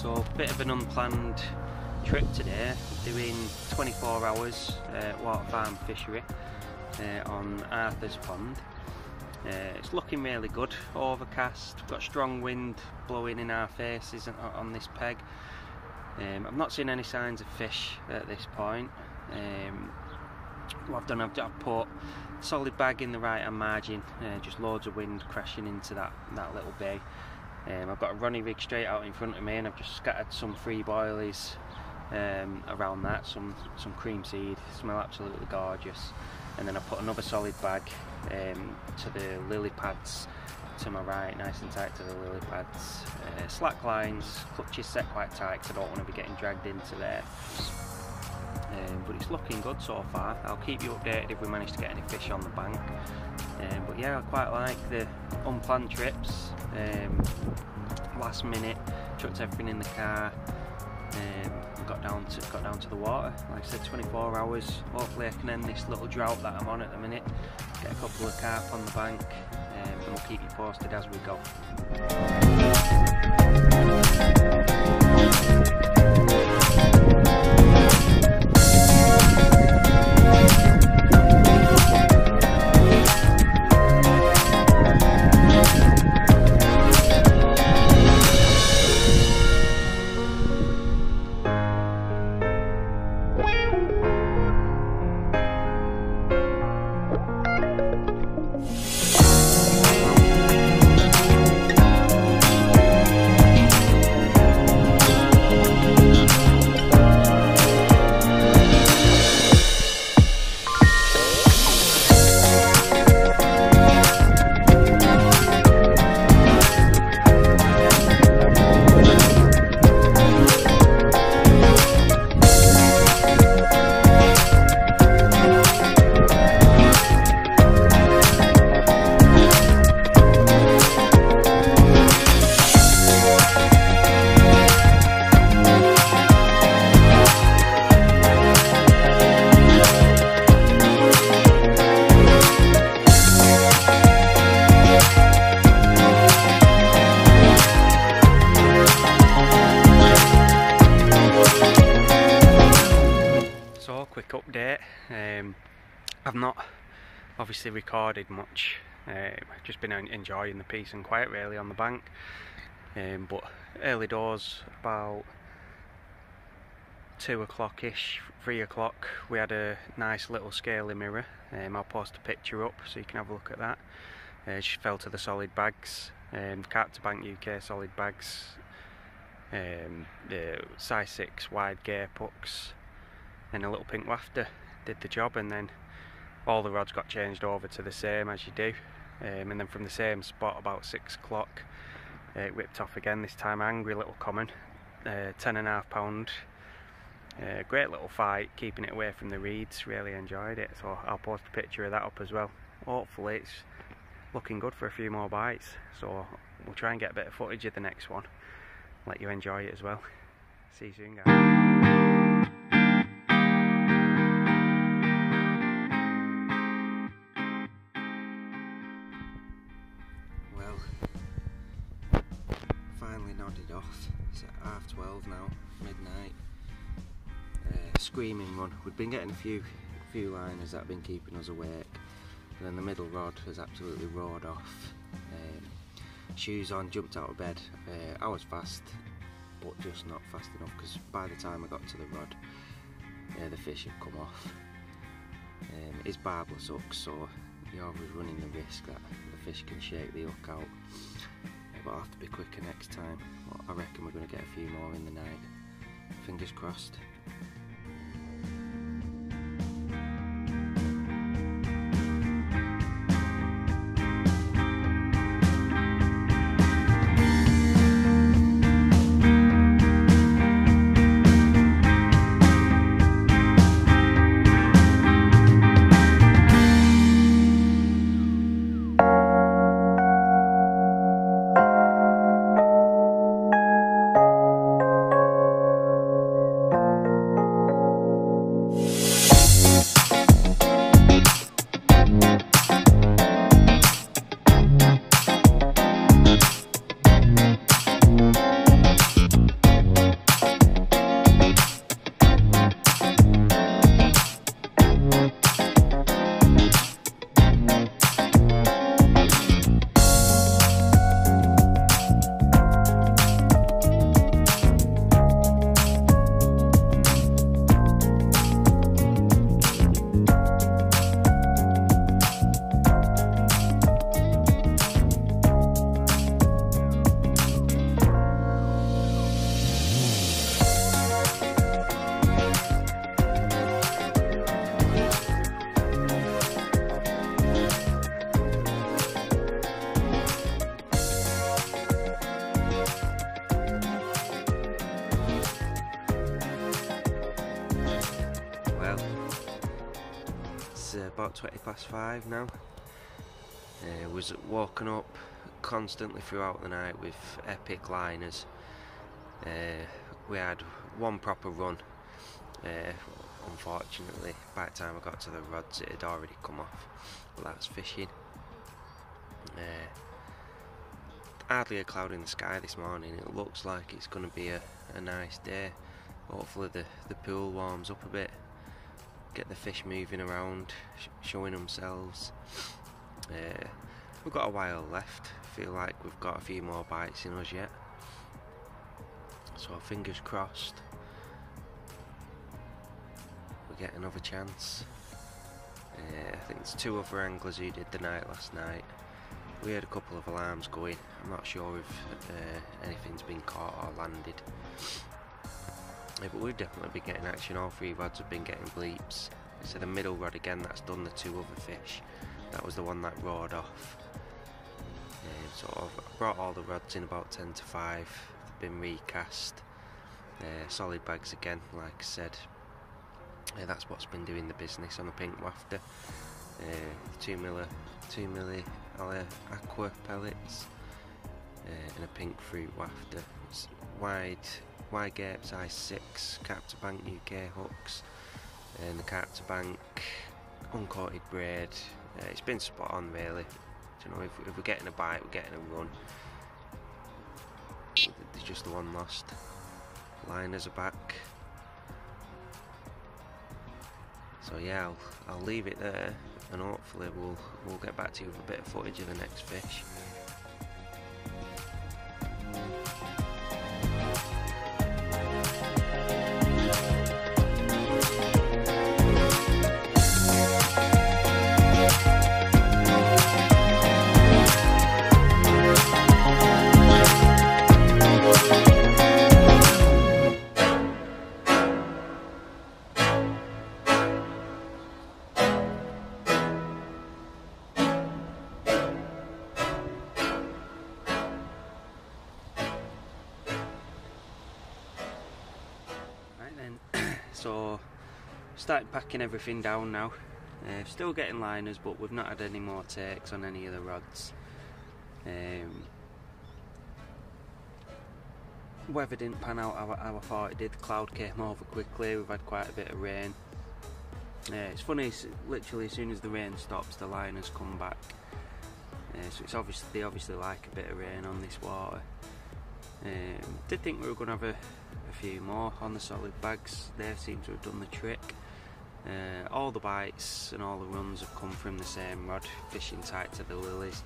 So a bit of an unplanned trip today, doing 24 hours waterfarm fishery on Arthur's Pond. It's looking really good, overcast, we've got strong wind blowing in our faces on this peg. I've not seen any signs of fish at this point. What I've done, I've put solid bag in the right hand margin, just loads of wind crashing into that little bay. I've got a runny rig straight out in front of me, and I've just scattered some free boilies around that, some cream seed, smell absolutely gorgeous. And then I put another solid bag to the lily pads to my right, nice and tight to the lily pads. Slack lines, clutches set quite tight because I don't want to be getting dragged into there. But it's looking good so far. I'll keep you updated if we manage to get any fish on the bank. But yeah, I quite like the unplanned trips. Last minute, chucked everything in the car. Got down to the water. Like I said, 24 hours. Hopefully I can end this little drought that I'm on at the minute. Get a couple of carp on the bank, and we'll keep you posted as we go. Quick update. I've not obviously recorded much. I've just been enjoying the peace and quiet really on the bank. But early doors, about 2 o'clock-ish, 3 o'clock, we had a nice little scaly mirror. I'll post a picture up so you can have a look at that. She fell to the solid bags, Carp to Bank UK solid bags, the size 6 wide gear pucks, and a little pink wafter did the job, and then all the rods got changed over to the same as you do, and then from the same spot about 6 o'clock it whipped off again, this time angry little common, 10.5 pound, great little fight, keeping it away from the reeds, really enjoyed it, so I'll post a picture of that up as well. Hopefully it's looking good for a few more bites, so we'll try and get a bit of footage of the next one, let you enjoy it as well. See you soon, guys. Nodded off. It's at 12:30 now, midnight. Screaming run. We've been getting a few liners that have been keeping us awake, and then the middle rod has absolutely roared off. Shoes on, jumped out of bed. I was fast, but just not fast enough, because by the time I got to the rod, the fish had come off. It's barbless hooks, so you're always running the risk that the fish can shake the hook out. But I'll have to be quicker next time. Well, I reckon we're going to get a few more in the night. Fingers crossed. about 5:20 now. Was woken up constantly throughout the night with epic liners. We had one proper run. Unfortunately, by the time I got to the rods, it had already come off. But that's fishing. Hardly a cloud in the sky this morning. It looks like it's going to be a nice day. Hopefully the pool warms up a bit, get the fish moving around, showing themselves. We've got a while left. Feel like we've got a few more bites in us yet, so fingers crossed we get another chance. I think there's 2 other anglers who did the night last night. We had a couple of alarms going. I'm not sure if anything's been caught or landed. But we've definitely been getting action. All 3 rods have been getting bleeps. So the middle rod again, that's done the 2 other fish. That was the one that roared off. So I've brought all the rods in about 10 to 5. They've been recast. Solid bags again, like I said. That's what's been doing the business on the pink wafter. 2 milli aqua pellets and a pink fruit wafter. It's wide gape size 6 Carp to bank UK hooks, and the Carp to bank uncoated braid. It's been spot on really. You know, if we're getting a bite, we're getting a run. There's just the one lost. Liners are back. So yeah, I'll leave it there, and hopefully we'll get back to you with a bit of footage of the next fish. So started packing everything down now. Still getting liners, but we've not had any more takes on any of the rods. Weather didn't pan out how I thought it did. The cloud came over quickly. We've had quite a bit of rain. It's funny, literally as soon as the rain stops, the liners come back. So it's they obviously like a bit of rain on this water. Did think we were going to have a few more on the solid bags. They seem to have done the trick. All the bites and all the runs have come from the same rod, fishing tight to the lilies.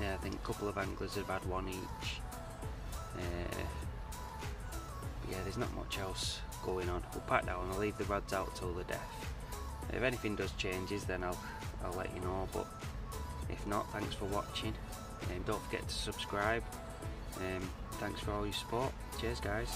I think a couple of anglers have had one each. Yeah, there's not much else going on. We'll pack down. I'll leave the rods out till the death. If anything does changes, then I'll let you know. But if not, thanks for watching. Don't forget to subscribe. Thanks for all your support. Cheers, guys.